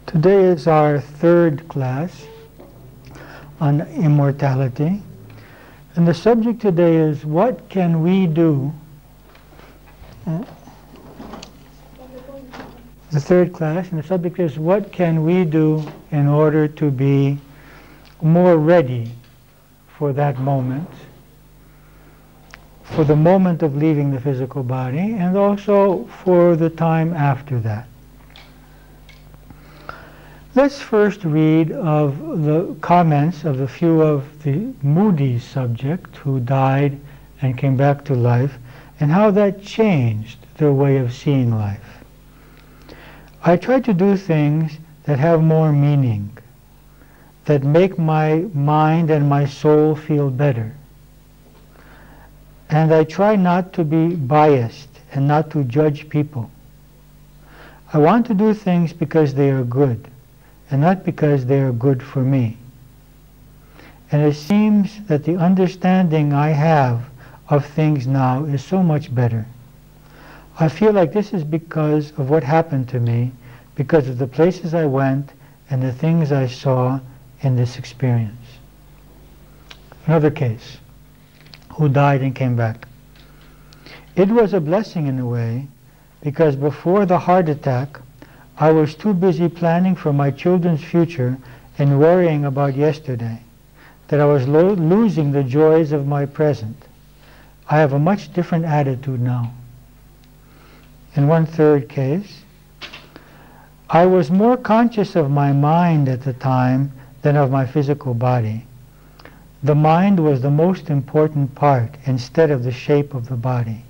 Today is our third class on immortality, and the subject today is what can we do? The third class, and the subject is what can we do in order to be more ready for that moment, for the moment of leaving the physical body, and also for the time after that. Let's first read of the comments of a few of the Moody's subjects who died and came back to life, and how that changed their way of seeing life. I try to do things that have more meaning, that make my mind and my soul feel better. And I try not to be biased and not to judge people. I want to do things because they are good, and not because they are good for me. And it seems that the understanding I have of things now is so much better. I feel like this is because of what happened to me, because of the places I went and the things I saw in this experience. Another case, who died and came back. It was a blessing in a way, because before the heart attack, I was too busy planning for my children's future and worrying about yesterday, that I was losing the joys of my present. I have a much different attitude now. In one third case, I was more conscious of my mind at the time than of my physical body. The mind was the most important part instead of the shape of the body.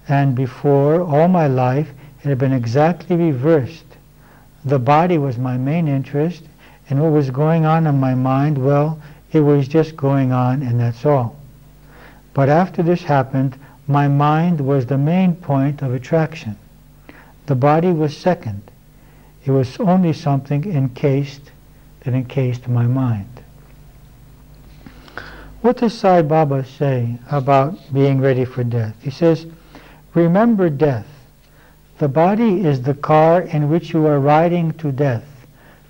And before, all my life, it had been exactly reversed. The body was my main interest, and what was going on in my mind, well, it was just going on, and that's all. But after this happened, my mind was the main point of attraction. The body was second. It was only something that encased my mind. What does Sai Baba say about being ready for death? He says, remember death. The body is the car in which you are riding to death.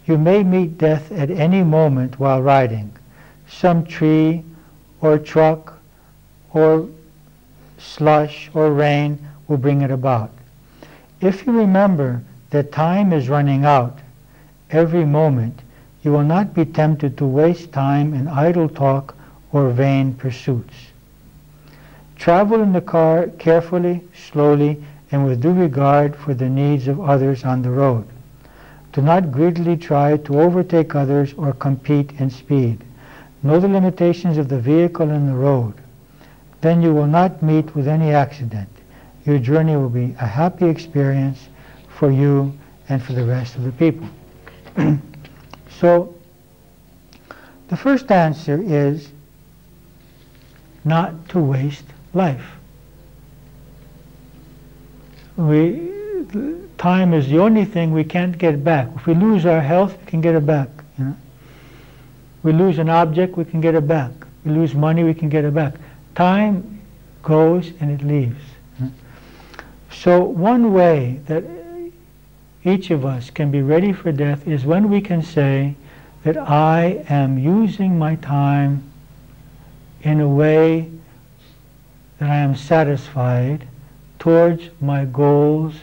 You may meet death at any moment while riding. Some tree or truck or slush or rain will bring it about. If you remember that time is running out every moment, you will not be tempted to waste time in idle talk or vain pursuits. Travel in the car carefully, slowly, and with due regard for the needs of others on the road. Do not greedily try to overtake others or compete in speed. Know the limitations of the vehicle and the road. Then you will not meet with any accident. Your journey will be a happy experience for you and for the rest of the people. So, the first answer is not to waste life. Time is the only thing we can't get back. If we lose our health, we can get it back. We lose an object, we can get it back. We lose money, we can get it back. Time goes and it leaves. So one way that each of us can be ready for death is when we can say that I am using my time in a way that I am satisfied towards my goals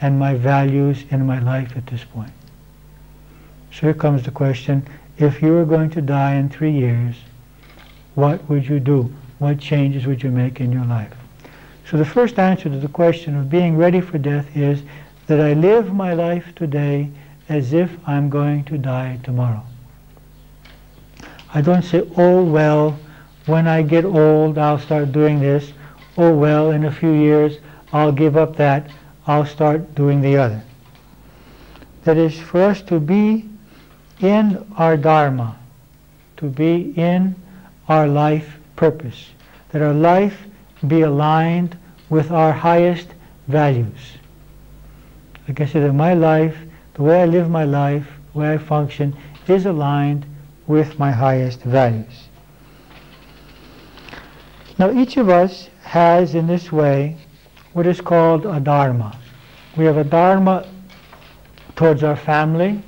and my values in my life at this point. So here comes the question, if you were going to die in 3 years, what would you do? What changes would you make in your life? So the first answer to the question of being ready for death is that I live my life today as if I'm going to die tomorrow. I don't say, oh well, when I get old I'll start doing this. Oh well, in a few years I'll give up that. I'll start doing the other. That is for us to be in our Dharma, to be in our life purpose, that our life be aligned with our highest values. Like I said, that my life, the way I live my life, the way I function, is aligned with my highest values. Now each of us has in this way what is called a dharma. We have a dharma towards our family,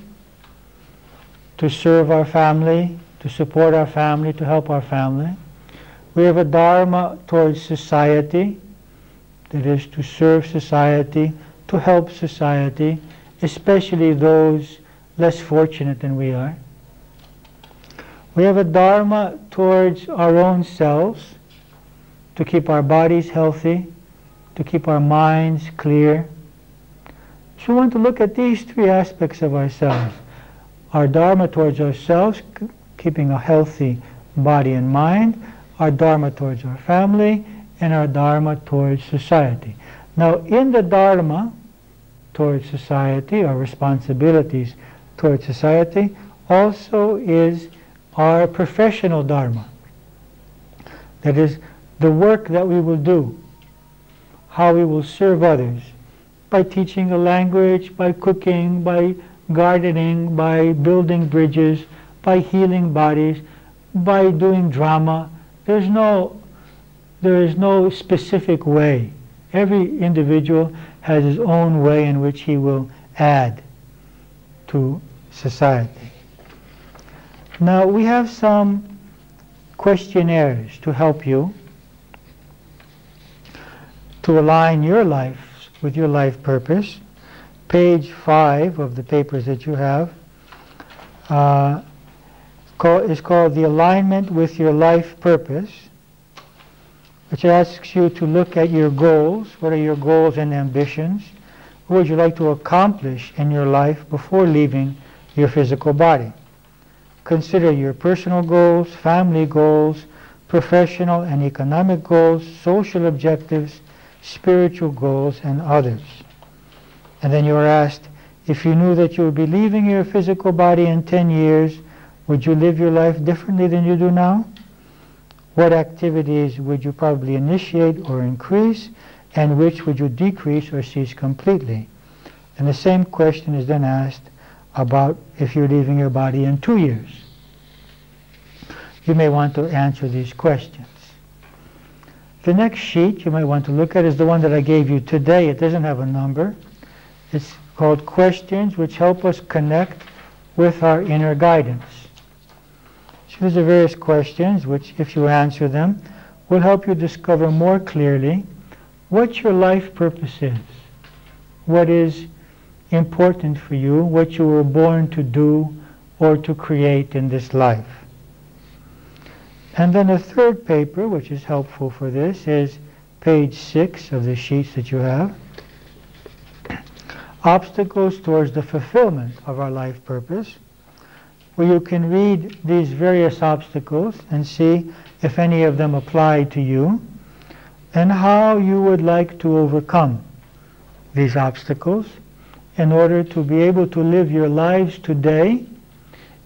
to serve our family, to support our family, to help our family. We have a dharma towards society, that is to serve society, to help society, especially those less fortunate than we are. We have a dharma towards our own selves, to keep our bodies healthy, to keep our minds clear. So we want to look at these three aspects of ourselves. Our dharma towards ourselves, keeping a healthy body and mind, our dharma towards our family, and our dharma towards society. Now, in the dharma towards society, our responsibilities towards society, also is our professional dharma. That is, the work that we will do, how we will serve others, by teaching a language, by cooking, by gardening, by building bridges, by healing bodies, by doing drama. There is no specific way. Every individual has his own way in which he will add to society. Now we have some questionnaires to help you to align your life with your life purpose. Page 5 of the papers that you have is called The Alignment with Your Life Purpose, which asks you to look at your goals. What are your goals and ambitions? What would you like to accomplish in your life before leaving your physical body? Consider your personal goals, family goals, professional and economic goals, social objectives, spiritual goals, and others. And then you are asked, if you knew that you would be leaving your physical body in 10 years, would you live your life differently than you do now? What activities would you probably initiate or increase, and which would you decrease or cease completely? And the same question is then asked about if you're leaving your body in 2 years. You may want to answer these questions. The next sheet you might want to look at is the one that I gave you today. It doesn't have a number. It's called Questions which help us connect with our inner guidance. So these are various questions which, if you answer them, will help you discover more clearly what your life purpose is, what is important for you, what you were born to do or to create in this life. And then a third paper, which is helpful for this, is page 6 of the sheets that you have. Obstacles towards the fulfillment of our life purpose, where you can read these various obstacles and see if any of them apply to you and how you would like to overcome these obstacles in order to be able to live your lives today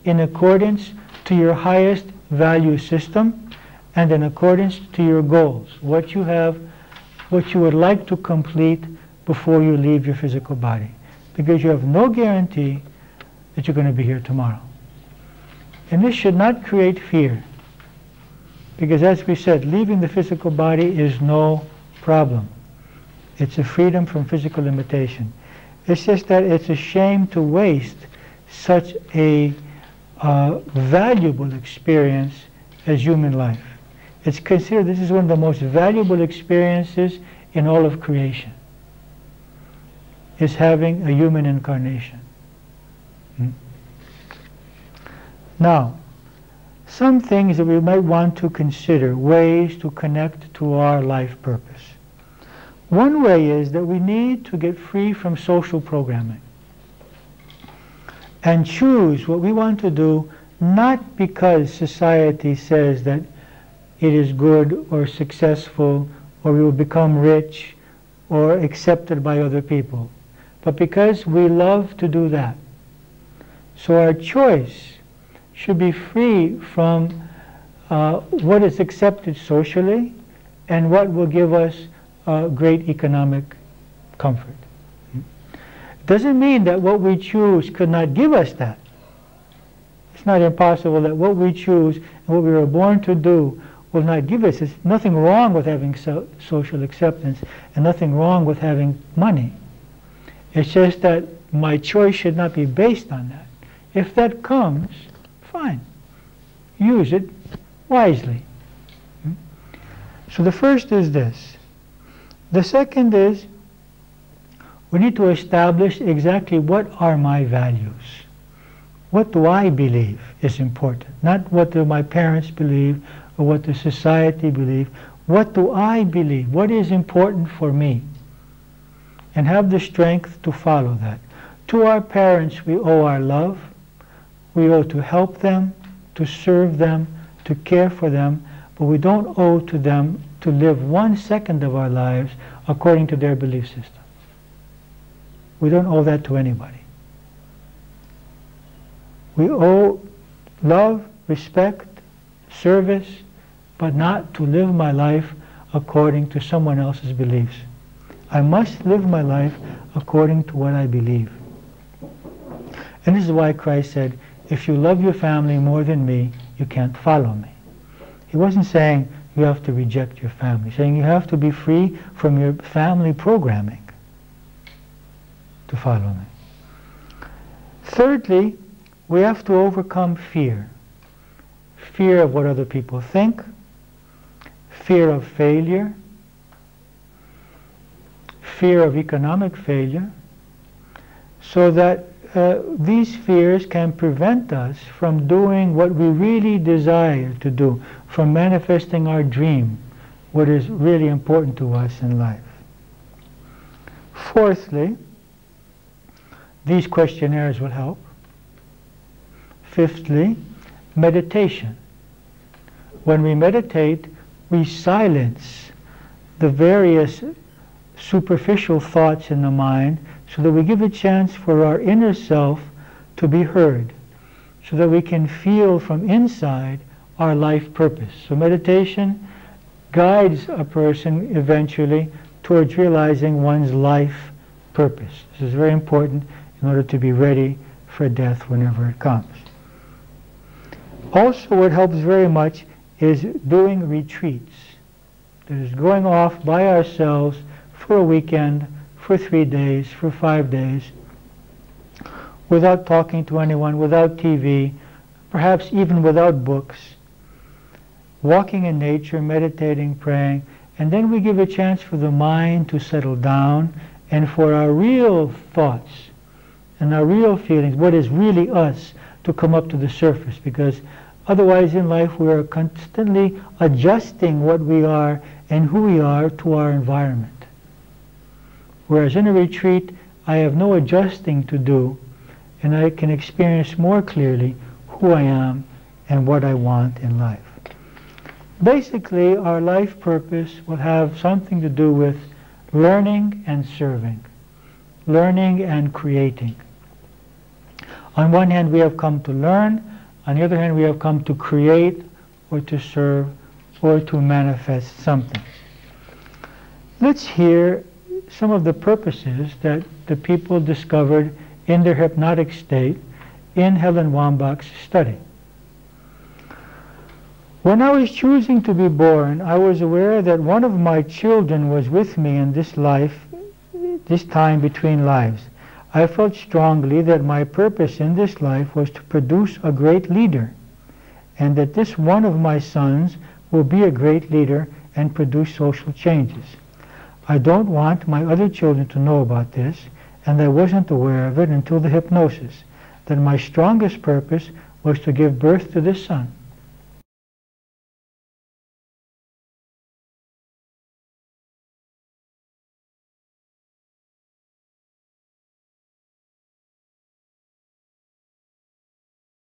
in accordance to your highest value system and in accordance to your goals, what you would like to complete before you leave your physical body, because you have no guarantee that you're going to be here tomorrow. And this should not create fear, because as we said, leaving the physical body is no problem. It's a freedom from physical limitation. It's just that it's a shame to waste such a valuable experience as human life. It's considered this is one of the most valuable experiences in all of creation, is having a human incarnation. Now, some things that we might want to consider, ways to connect to our life purpose. One way is that we need to get free from social programming and choose what we want to do, not because society says that it is good or successful or we will become rich or accepted by other people, but because we love to do that. So our choice should be free from what is accepted socially and what will give us great economic comfort. Doesn't mean that what we choose could not give us that. It's not impossible that what we choose and what we were born to do will not give us. There's nothing wrong with having social acceptance and nothing wrong with having money. It's just that my choice should not be based on that. If that comes, fine. Use it wisely. So the first is this. The second is, we need to establish exactly what are my values. What do I believe is important? Not what do my parents believe or what the society believes. What do I believe? What is important for me? And have the strength to follow that. To our parents we owe our love. We owe to help them, to serve them, to care for them, but we don't owe to them to live 1 second of our lives according to their belief system. We don't owe that to anybody. We owe love, respect, service, but not to live my life according to someone else's beliefs. I must live my life according to what I believe. And this is why Christ said, if you love your family more than me, you can't follow me. He wasn't saying you have to reject your family. He's saying you have to be free from your family programming to follow me. Thirdly, we have to overcome fear. Fear of what other people think, fear of failure, fear of economic failure, so that these fears can prevent us from doing what we really desire to do, from manifesting our dream, what is really important to us in life. Fourthly, these questionnaires will help. Fifthly, meditation. When we meditate, we silence the various superficial thoughts in the mind so that we give a chance for our inner self to be heard, so that we can feel from inside our life purpose. So meditation guides a person eventually towards realizing one's life purpose. This is very important in order to be ready for death whenever it comes. Also, what helps very much is doing retreats. That is, going off by ourselves for a weekend, for 3 days, for 5 days, without talking to anyone, without TV, perhaps even without books, walking in nature, meditating, praying, and then we give a chance for the mind to settle down and for our real thoughts and our real feelings, what is really us, to come up to the surface, because otherwise in life we are constantly adjusting what we are and who we are to our environment. Whereas in a retreat, I have no adjusting to do, and I can experience more clearly who I am and what I want in life. Basically, our life purpose will have something to do with learning and serving, learning and creating. On one hand, we have come to learn. On the other hand, we have come to create or to serve or to manifest something. Let's hear some of the purposes that the people discovered in their hypnotic state in Helen Wambach's study. When I was choosing to be born, I was aware that one of my children was with me in this life, this time between lives. I felt strongly that my purpose in this life was to produce a great leader, and that this one of my sons will be a great leader and produce social changes. I don't want my other children to know about this, and I wasn't aware of it until the hypnosis, that my strongest purpose was to give birth to this son.